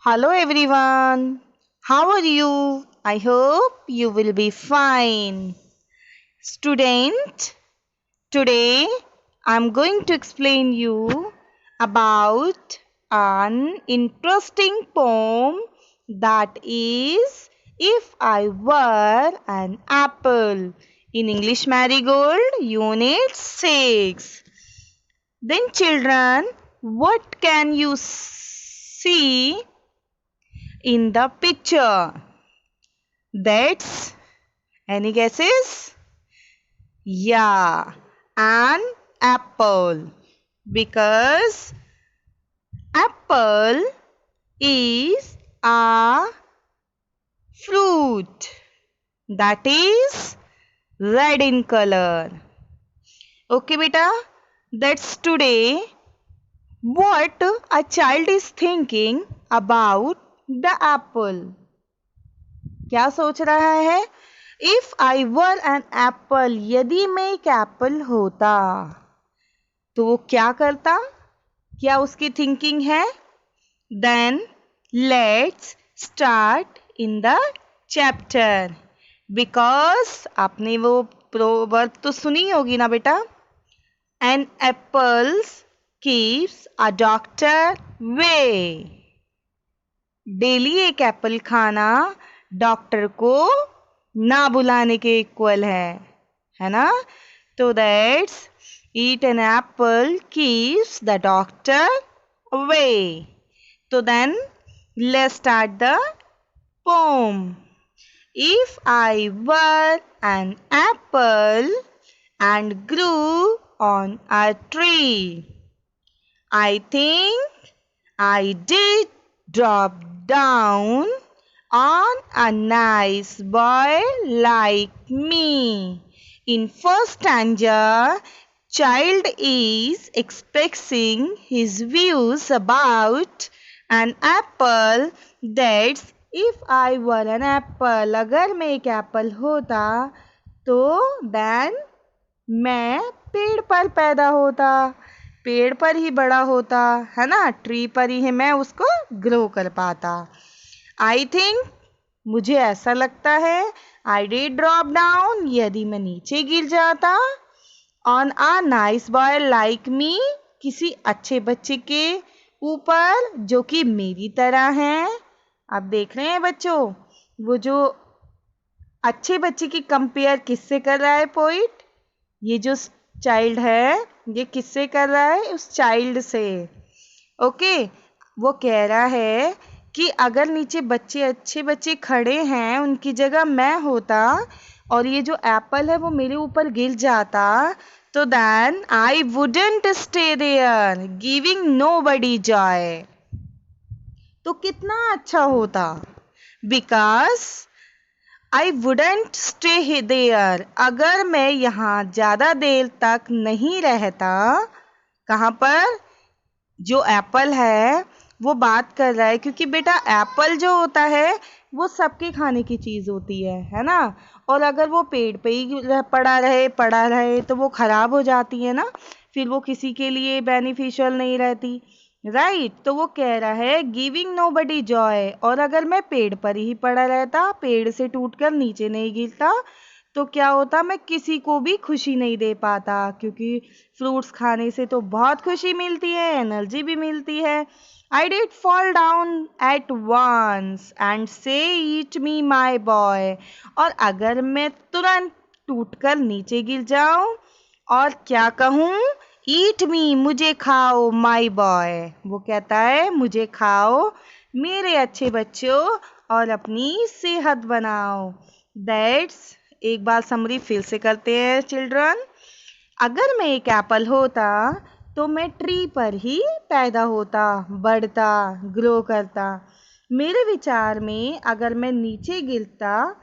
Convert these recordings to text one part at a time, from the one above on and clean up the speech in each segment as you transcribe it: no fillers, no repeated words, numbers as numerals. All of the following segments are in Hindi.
Hello everyone. How are you? I hope you will be fine. Student, today I'm going to explain you about an interesting poem that is If I Were an Apple in English Marigold Unit 6. Then children, what can you see in the picture? That's any guesses? Yeah, an apple. Because apple is a fruit that is red in color. Okay, beta, that's today what a child is thinking about the apple. क्या सोच रहा है? If I were an Apple, यदि मैं एक एप्पल होता तो वो क्या करता? क्या उसकी थिंकिंग है? Then let's start in the chapter. Because आपने वो प्रोवर्ब तो सुनी होगी ना बेटा, an apples keeps a doctor way. Daily एक एप्पल खाना डॉक्टर को ना बुलाने के इक्वल है ना? तो that's eat an apple keeps the doctor away. तो then let's start the poem. If I were an apple and grew on a tree, I think I did drop down on a nice boy like me. In first stanza, child is expressing his views about an apple. That's if I were an apple. अगर मैं एक एप्पल होता तो then मैं पेड़ पर पैदा होता, पेड़ पर ही बड़ा होता, है ना? ट्री पर ही है, मैं उसको ग्रो कर पाता। आई थिंक, मुझे ऐसा लगता है, आई डिड ड्रॉप डाउन, यदि मैं नीचे गिर जाता, on a nice boy like me, किसी अच्छे बच्चे के ऊपर जो कि मेरी तरह है। आप देख रहे हैं बच्चों, वो जो अच्छे बच्चे की कंपेयर किससे कर रहा है पोइट? ये जो चाइल्ड है ये किससे कर रहा है? उस चाइल्ड से। ओके, वो कह रहा है कि अगर नीचे बच्चे अच्छे बच्चे खड़े हैं, उनकी जगह मैं होता और ये जो एप्पल है वो मेरे ऊपर गिर जाता, तो then I wouldn't stay there giving nobody joy. तो कितना अच्छा होता। Because I wouldn't stay there, अगर मैं यहाँ ज़्यादा देर तक नहीं रहता। कहाँ पर? जो एप्पल है वो बात कर रहा है, क्योंकि बेटा एप्पल जो होता है वो सबके खाने की चीज़ होती है ना? और अगर वो पेड़ पे ही पड़ा रहे तो वो ख़राब हो जाती है ना, फिर वो किसी के लिए बेनिफिशियल नहीं रहती, राइट? तो वो कह रहा है गिविंग नोबडी जॉय, और अगर मैं पेड़ पर ही पड़ा रहता, पेड़ से टूटकर नीचे नहीं गिरता, तो क्या होता? मैं किसी को भी खुशी नहीं दे पाता, क्योंकि फ्रूट्स खाने से तो बहुत खुशी मिलती है, एनर्जी भी मिलती है। I did fall down at once and से ईट मी माई बॉय, और अगर मैं तुरंत टूटकर नीचे गिर जाऊं और क्या कहूँ? ईट मी, मुझे खाओ, माई बॉय, वो कहता है मुझे खाओ मेरे अच्छे बच्चों और अपनी सेहत बनाओ। दैट्स, एक बार समरी फिर से करते हैं चिल्ड्रन। अगर मैं एक एप्पल होता तो मैं ट्री पर ही पैदा होता, बढ़ता, ग्रो करता। मेरे विचार में अगर मैं नीचे गिरता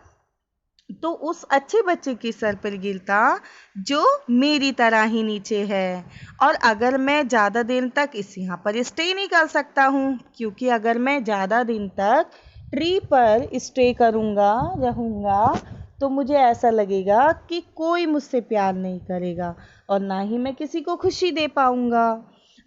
तो उस अच्छे बच्चे के सर पर गिरता जो मेरी तरह ही नीचे है। और अगर मैं ज़्यादा दिन तक इस यहाँ पर स्टे नहीं कर सकता हूँ, क्योंकि अगर मैं ज़्यादा दिन तक ट्री पर स्टे रहूँगा तो मुझे ऐसा लगेगा कि कोई मुझसे प्यार नहीं करेगा और ना ही मैं किसी को खुशी दे पाऊँगा।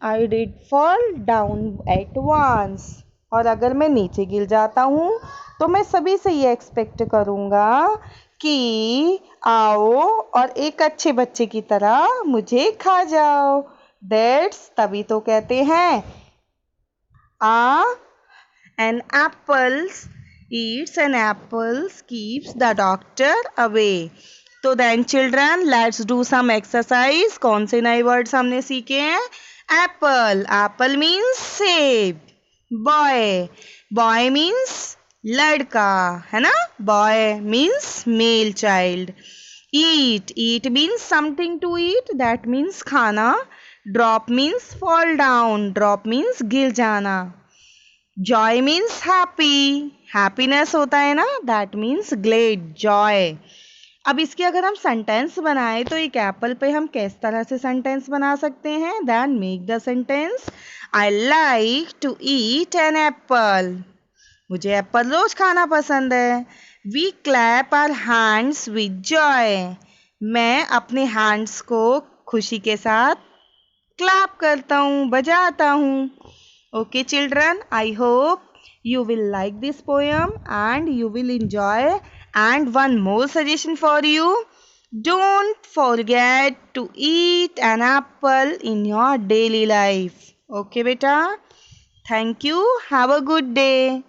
I did fall down at once. और अगर मैं नीचे गिर जाता हूँ तो मैं सभी से ये एक्सपेक्ट करूँगा कि आओ और एक अच्छे बच्चे की तरह मुझे खा जाओ। दैट्स तभी तो कहते हैं an apples eats an apples keeps the doctor away। तो then children let's do some exercise. कौन से नए वर्ड्स हमने सीखे हैं? एप्पल, एप्पल मीन्स सेब। बॉय, बॉय मीन्स लड़का, है ना? Boy means male child. Eat, eat means something to eat, that means खाना। Drop means fall down, drop means गिर जाना। जॉय मीन्स हैप्पी, हैप्पीनेस होता है ना, दैट मीन्स ग्लेड, जॉय। अब इसके अगर हम सेंटेंस बनाए तो एक एप्पल पे हम किस तरह से सेंटेंस बना सकते हैं? Then make the sentence I like to eat an apple. मुझे एप्पल रोज खाना पसंद है। We clap our hands with joy. मैं अपने हैंड्स को खुशी के साथ क्लैप करता हूँ, बजाता हूँ। Okay, children, I hope you will like this poem and you will enjoy. And one more suggestion for you, don't forget to eat an apple in your daily life. Okay, beta? Thank you. Have a good day.